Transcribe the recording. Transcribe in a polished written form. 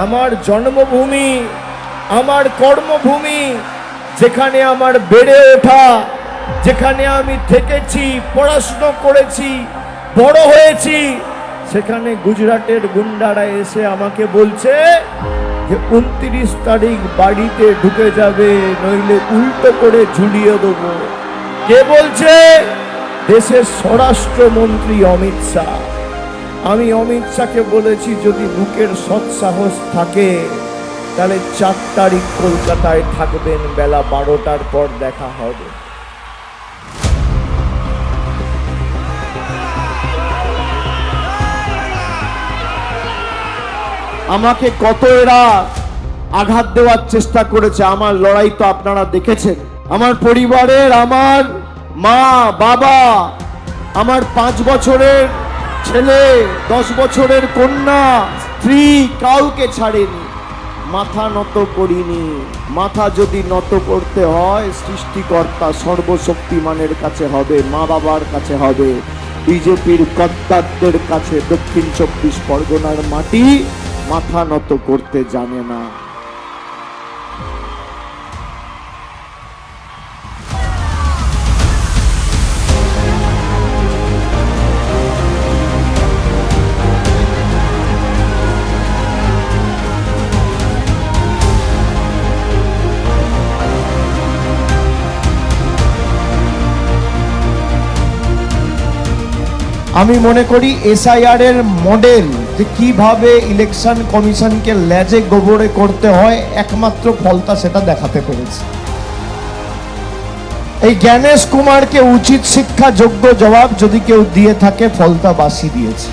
আমার জন্মভূমি, আমার কর্মভূমি, যেখানে আমার বেড়ে ওঠা, যেখানে আমি থেকেছি, পড়াশুনো করেছি, বড় হয়েছি, সেখানে গুজরাটের গুন্ডারা এসে আমাকে বলছে যে 29 তারিখ বাড়িতে ঢুকে যাবে, নইলে উল্টো করে ঝুলিয়ে দেবো। কে বলছে? দেশের স্বরাষ্ট্রমন্ত্রী অমিত শাহ। আমি অমিত শাহকে বলেছি, যদি বুকের সৎসাহস থাকে তাহলে 4 তারিখ কলকাতায় থাকবেন, বেলা 12টার পর দেখা হবে। আমাকে কত এরা আঘাত দেওয়ার চেষ্টা করেছে, আমার লড়াই তো আপনারা দেখেছেন। আমার পরিবারের, আমার মা বাবা, আমার 5 বছরের ছেলে, 10 বছরের কন্যা, স্ত্রী, কাউকে ছাড়েনি, মাথা নত করিনি। মাথা যদি নত করতে হয় সৃষ্টিকর্তা সর্বশক্তিমানের কাছে হবে, মা বাবার কাছে হবে। বিজেপির গদ্দারদের কাছে দক্ষিণ 24 পরগনার মাটি মাথা নত করতে জানে না। আমি মনে করি এসআইআর এর মডেল যে কিভাবে ইলেকশন কমিশনকে লেজে গোবরে করতে হয়, একমাত্র ফলতা সেটা দেখাতে পেরেছে। এই জ্ঞানেশ কুমারকে উচিত শিক্ষা, যোগ্য জবাব যদি কেউ দিয়ে থাকে, ফলতা বাসি দিয়েছে।